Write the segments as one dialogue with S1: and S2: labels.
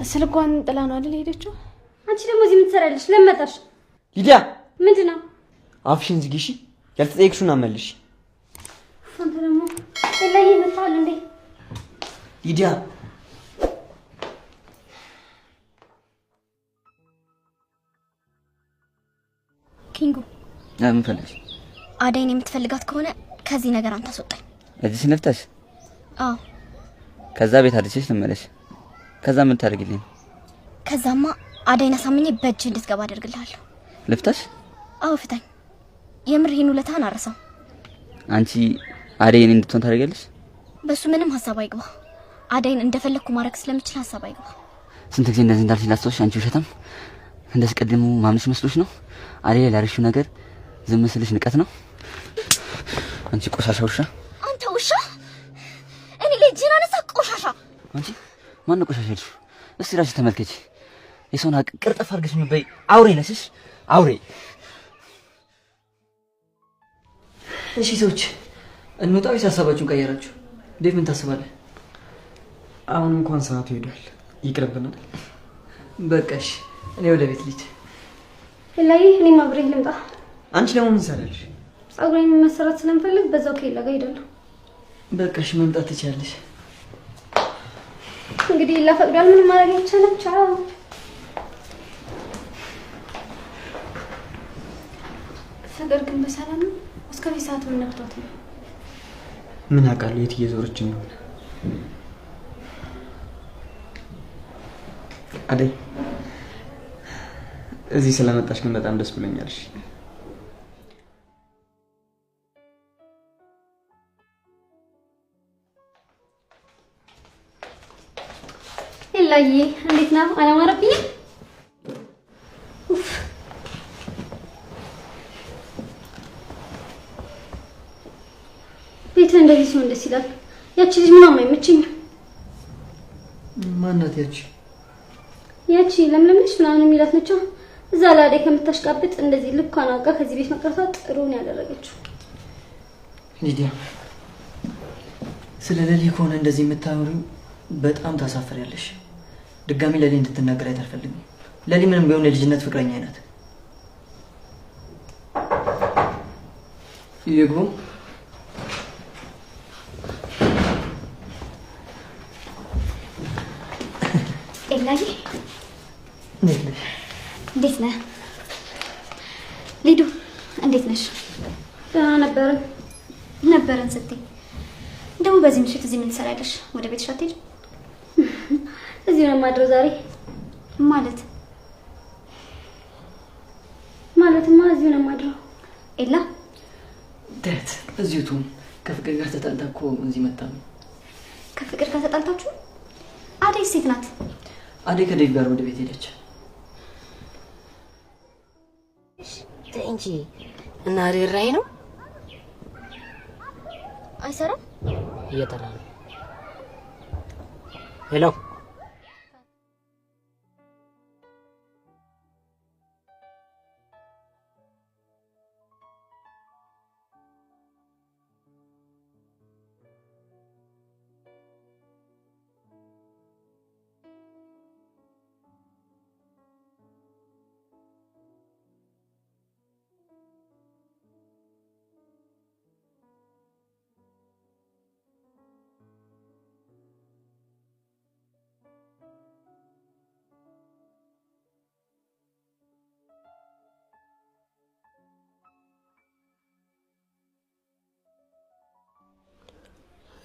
S1: ስልኳን ጥላ ነው አይደል ሄደችው?
S2: አንቺ ደግሞ እዚህ ምን ትሰራለሽ? ለመጣሽ
S3: ሊዲያ
S2: ምንድነው?
S3: አፍሽን ዝጊ እሺ። ያልተጠየቅሽውን አመልሽ።
S2: አንተ ደግሞ ለላይ መጣል እንዴ?
S3: ሊዲያ
S2: ኪንጉ
S3: ምን ፈልግሽ?
S2: አደይን የምትፈልጋት ከሆነ ከዚህ ነገር አንተ አስወጣኝ።
S3: እዚህ ነፍታሽ?
S2: አዎ።
S3: ከዛ ቤት አድርሽሽ ልመለሽ። ከዛ ምን ታደርጊልኝ?
S2: ከዛማ አደይን አሳምኜ በእጅ እንድትገባ አደርግልሃለሁ።
S3: ልፍታሽ?
S2: አዎ ፍታኝ። የምር ይሄን ውለታህን አረሳው።
S3: አንቺ አደይን እንድትሆን ታደርጊያለሽ?
S2: በሱ ምንም ሐሳብ አይግባ። አደይን እንደፈለኩ ማድረግ ስለምችል ሐሳብ አይግባ።
S3: ስንት ጊዜ እንደዚህ እንዳልሽ ላስተውሽ። አንቺ ውሸታም እንደዚህ ቀድሞ ማምንሽ መስሎሽ ነው? አደይ ላርሽው ነገር ዝም ስልሽ ንቀት ነው? አንቺ ቆሻሻ ውሻ!
S2: አንተ ውሻ! እኔ ለጅና ነሳ ቆሻሻ!
S3: አንቺ ማን ነው ቆሻሻ ልሽ? እስቲ ራስሽ ተመልከቺ። የሰውን ሀቅ ቅርጥፍ አድርገሽ የሚበይ አውሬ ነሽ፣ አውሬ። እሺ ሰዎች እንውጣ ወይስ ሀሳባችሁን ቀየራችሁ? ዴቭ ምን ታስባለህ?
S4: አሁን እንኳን ሰዓቱ ሄዷል፣ ይቅርብናል።
S3: በቃሽ እኔ ወደ ቤት ልሂድ።
S2: ለላይ እኔም አብሬ ልምጣ።
S4: አንቺ ደግሞ ምን ሰራልሽ?
S2: ጸጉሬን መሰራት ስለምፈልግ በዛው ከሌላ ጋር ሄዳለሁ።
S3: በቃሽ መምጣት ትችያለሽ።
S2: እንግዲህ ላፈቅዳል ምን ማድረግ ይቻላል? ቻው።
S1: ፍቅር ግን በሰላም ነው? እስከዚህ ሰዓት ምን ነክቷት ነው?
S4: ምን አውቃለሁ የት እየዞረች እንደሆነ። አደይ እዚህ ስለመጣሽ ግን በጣም ደስ ብሎኛል። እሺ
S2: ለላይ እንዴት ነው? አላማረብኝም? ቤት እንደዚህ ሲሆን ደስ ይላል። ያቺ ልጅ ምናምን አይመችኝም።
S3: ማናት ያቺ?
S2: ያቺ ለምለምሽ ምናምን የሚላት ነች። እዛ ላይ ከምታሽቃብጥ እንደዚህ ልኳን አውቃ ከዚህ ቤት መቅረቷ ጥሩ ነው ያደረገችው።
S3: ሊዲያ ስለ ለሊ ከሆነ እንደዚህ የምታወሪው በጣም ታሳፍሪያለሽ። ድጋሚ ለሊ እንድትናገራት አልፈልግም። ለሊ ምንም ቢሆን የልጅነት ፍቅረኛ ናት። ይግቡ።
S2: ኤላዬ
S3: እንዴት
S2: ነህ? ሊዱ እንዴት ነሽ? ደህና ነበርን ስትይ ደግሞ በዚህ ምሽት እዚህ ምን ትሰሪያለሽ? ወደ ቤትሽ አትሄጂም? እዚህ ነው የማድረው ዛሬ። ማለትማ እዚህ ነው የማድረው። ኤላ
S3: ዳት እዚሁ ትሁን። ከፍቅር ጋር ተጣልታ እኮ እዚህ መጣ ነው።
S2: ከፍቅር ጋር ተጣልታችሁ? አደይ ሴት ናት።
S3: አደይ ከዴቭ ጋር ወደ ቤት ሄደች።
S5: እንጂ እና ሪራይ ነው
S2: አይሰራም።
S5: እየጠራ ነው። ሄሎ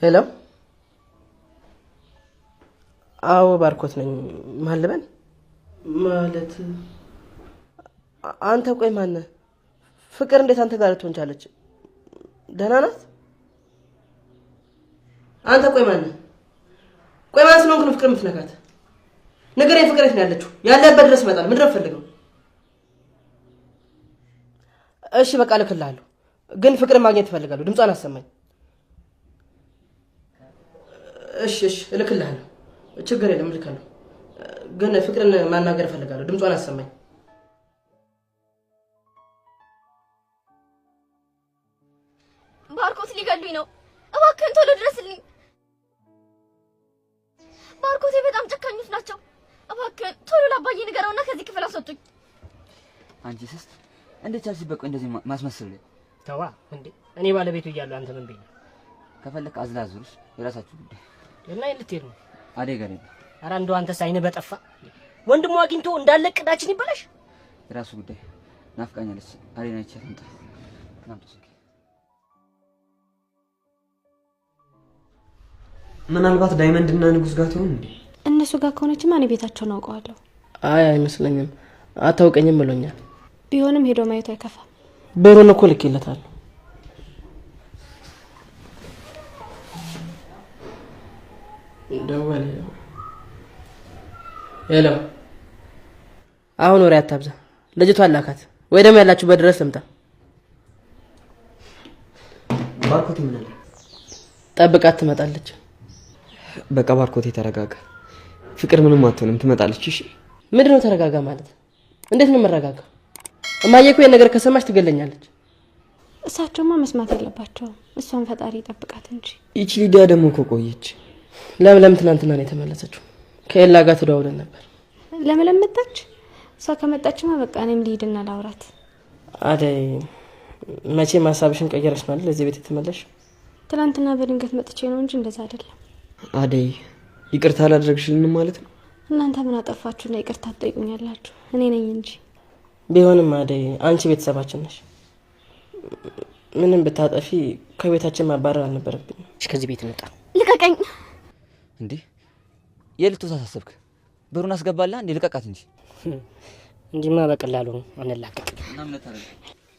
S6: ሄሎ አዎ ባርኮት ነኝ። ማን ልበል? ማለት አንተ ቆይ ማን ነህ? ፍቅር እንዴት አንተ ጋር ልትሆን ቻለች? ደህና ናት? አንተ ቆይ ማን ነህ? ቆይ ማን ስለሆንክ ነው ፍቅር የምትነካት? ንገረኝ። ፍቅር የት ነው ያለችው? ያለህበት ድረስ እመጣለሁ። ምንድን ነው የምትፈልገው? እሺ በቃ እልክልሃለሁ፣ ግን ፍቅርን ማግኘት እፈልጋለሁ። ድምጿን አሰማኝ። እሺ እልክልሃለሁ። ችግር የለም እልካለሁ፣ ግን ፍቅርን ማናገር እፈልጋለሁ። ድምጿን አሰማኝ።
S2: ባርኮት ሊገሉኝ ነው። እባክህን ቶሎ ድረስልኝ። ባርኮቴ በጣም ጨካኞች ናቸው። ለአባዬ ንገረውና ከዚህ ክፍል አስወጡኝ።
S3: አንቺ ስስ እንዴት ቻልሽ? በቃ እንደዚህ ማስመሰል
S5: ተዋ እንዴ! እኔ ባለቤቱ እያለሁ አንተ ምን ብዬሽ?
S3: ከፈለክ አዝላዙርሽ የራሳችሁ ጉዳይ።
S5: እና ልትሄድ ነው?
S3: አደይ ጋር ነው።
S5: ኧረ እንደው አንተስ አይነህ በጠፋ ወንድሟ አግኝቶ እንዳለ ቅዳችን ይበላሽ።
S3: የራሱ ጉዳይ። ናፍቃኛለች። አደይ ነች ያንተ ናምጥሽ።
S4: ምናልባት ዳይመንድ እና ንጉስ ጋር ትሆን እንዴ?
S1: እነሱ ጋር ከሆነችማ እኔ ቤታቸውን አውቀዋለሁ።
S6: አይ አይመስለኝም፣ አታውቀኝም ብሎኛል።
S1: ቢሆንም ሄዶ ማየቱ አይከፋም።
S6: ብሩን እኮ ልኬለታለሁ። ደወለ። ሄሎ፣ አሁን ወሬ አታብዛ። ልጅቷን ላካት ወይ ደግሞ ያላችሁበት ድረስ ልምጣ።
S4: ባርኮቴ ምን አለ?
S6: ጠብቃት፣ ትመጣለች።
S4: በቃ ባርኮቴ ተረጋጋ። ፍቅር ምንም አትሆንም፣ ትመጣለች። እሺ
S6: ምንድነው ተረጋጋ ማለት? እንዴት ነው መረጋጋ? እማዬ እኮ የነገር ከሰማች ትገለኛለች።
S1: እሳቸውማ መስማት የለባቸውም። እሷን ፈጣሪ ይጠብቃት እንጂ።
S4: ይቺ ሊዲያ ደግሞ እኮ ቆየች።
S6: ለምለም ትናንትና ነው የተመለሰችው። ከኤላ ጋር ተደዋውለን ነበር።
S1: ለምለም መጣች? እሷ ከመጣችማ በቃ እኔም ልሂድና ላውራት።
S6: አደይ መቼም ሀሳብሽን ቀየረሽ ማለት ለዚህ ቤት የተመለሽ?
S1: ትናንትና በድንገት መጥቼ ነው እንጂ እንደዛ አይደለም።
S4: አደይ ይቅርታ አላደረግሽልንም ማለት ነው?
S1: እናንተ ምን አጠፋችሁና ይቅርታ ትጠይቁኛላችሁ? እኔ ነኝ እንጂ።
S6: ቢሆንም አደይ አንቺ ቤተሰባችን ነሽ። ምንም ብታጠፊ ከቤታችን ማባረር አልነበረብኝም።
S5: ከዚህ ቤት እንውጣ።
S2: ልቀቀኝ።
S3: እንዴ የልትወሳ አሳሰብክ? ብሩን አስገባላ እንዴ? ልቀቃት እንጂ።
S5: እንጂማ በቀላሉ አንላቀቅ።
S3: እና ምን ታረግ?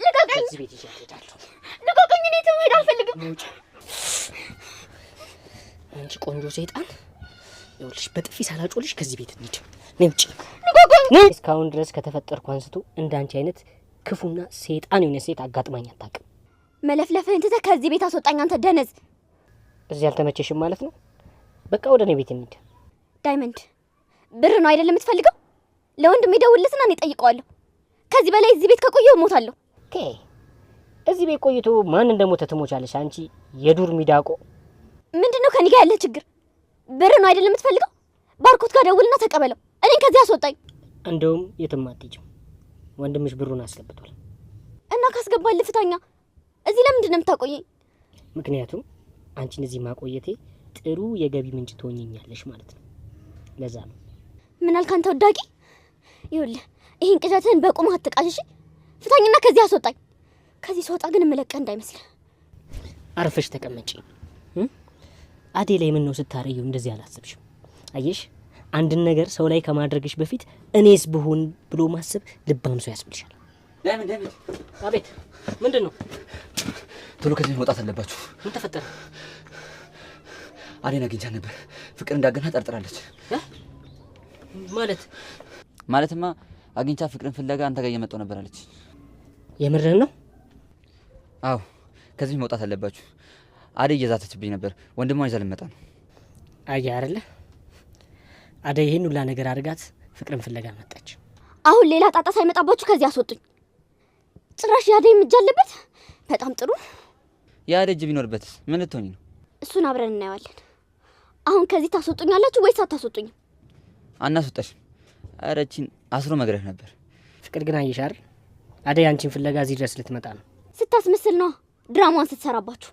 S2: ልቀቀኝ።
S5: ከዚህ ቤት ይዤ እሄዳለሁ።
S2: ልቀቀኝ። እኔ ትሄድ አልፈልግም።
S5: አንቺ ቆንጆ ሰይጣን፣ ይኸውልሽ በጥፊ ሳላጮልሽ ከዚህ ቤት እንሂድ። ነይ ውጪ።
S2: ልቀቀኝ።
S5: እስካሁን ድረስ ከተፈጠርኩ አንስቶ እንዳንቺ አይነት ክፉና ሰይጣን የሆነ ሴት አጋጥማኝ አታውቅም።
S2: መለፍለፍህን ትተህ ከዚህ ቤት አስወጣኝ አንተ ደነዝ።
S5: እዚህ አልተመቸሽም ማለት ነው? በቃ ወደ እኔ ቤት እንሂድ።
S2: ዳይመንድ ብር ነው አይደለም የምትፈልገው? ለወንድሜ ደውልለትና እኔ እጠይቀዋለሁ። ከዚህ በላይ እዚህ ቤት ከቆየሁ እሞታለሁ።
S5: እዚህ ቤት ቆይቶ ማን እንደሞተ ትሞቻለሽ አንቺ የዱር ሚዳቆ።
S2: ምንድነው ከኔ ጋር ያለ ችግር? ብር ነው አይደለም የምትፈልገው? ባርኮት ጋር ደውልና ተቀበለው። እኔን ከዚህ አስወጣኝ።
S5: እንደውም የትም አትሄጂም። ወንድምሽ ብሩን አስገብቷል።
S2: እና ካስገባልህ ፍታኛ። እዚህ ለምንድን ነው የምታቆየኝ?
S5: ምክንያቱም አንቺን እዚህ ማቆየቴ ጥሩ የገቢ ምንጭ ትሆኚኛለሽ ማለት ነው። ለዛ ነው።
S2: ምን አልክ አንተ ወዳቂ? ይኸውልህ ይሄን ቅዠትህን በቁምህ አትቃዥሽ። ፍታኝና ከዚህ አስወጣኝ። ከዚህ ስወጣ ግን የምለቅህ እንዳይመስልህ።
S5: አርፈሽ ተቀመጪ። አዴ ላይ ምን ነው ስታረየው እንደዚህ አላሰብሽም? አየሽ፣ አንድን ነገር ሰው ላይ ከማድረግሽ በፊት እኔስ ብሆን ብሎ ማሰብ ልባም ሰው ያስብልሻል።
S3: ዳይመንድ
S5: አቤት። ምንድን ነው?
S3: ቶሎ ከዚህ መውጣት አለባችሁ።
S5: ምን ተፈጠረ?
S3: አዴን አግኝቻት ነበር። ፍቅር እንዳገና ጠርጥራለች። ማለትማ አግኝቻት ፍቅርን ፍለጋ አንተ ጋር እየመጣሁ ነበር አለች።
S5: የምርህን ነው?
S3: አዎ፣ ከዚህ መውጣት አለባችሁ። አደይ እየዛተችብኝ ነበር። ወንድሟን ይዛ ልመጣ ነው።
S5: አያ አይደለ? አደይ ይሄን ሁላ ነገር አድርጋት ፍቅርን ፍለጋ መጣች።
S2: አሁን ሌላ ጣጣ ሳይመጣባችሁ ከዚህ አስወጡኝ። ጭራሽ የአደይ እጅ አለበት። በጣም ጥሩ።
S3: የአደይ እጅ ቢኖርበትስ ምን ልትሆኚ ነው?
S2: እሱን አብረን እናየዋለን። አሁን ከዚህ ታስወጡኛላችሁ ወይስ አታስወጡኝም?
S3: አናስወጣሽም። ኧረ እቺን አስሮ መግረፍ ነበር።
S5: ፍቅር ግን አየሽ አይደል? አደይ አንቺን ፍለጋ እዚህ ድረስ ልትመጣ ነው።
S2: ስታስመስል ነው ድራማዋን ስትሰራባችሁ።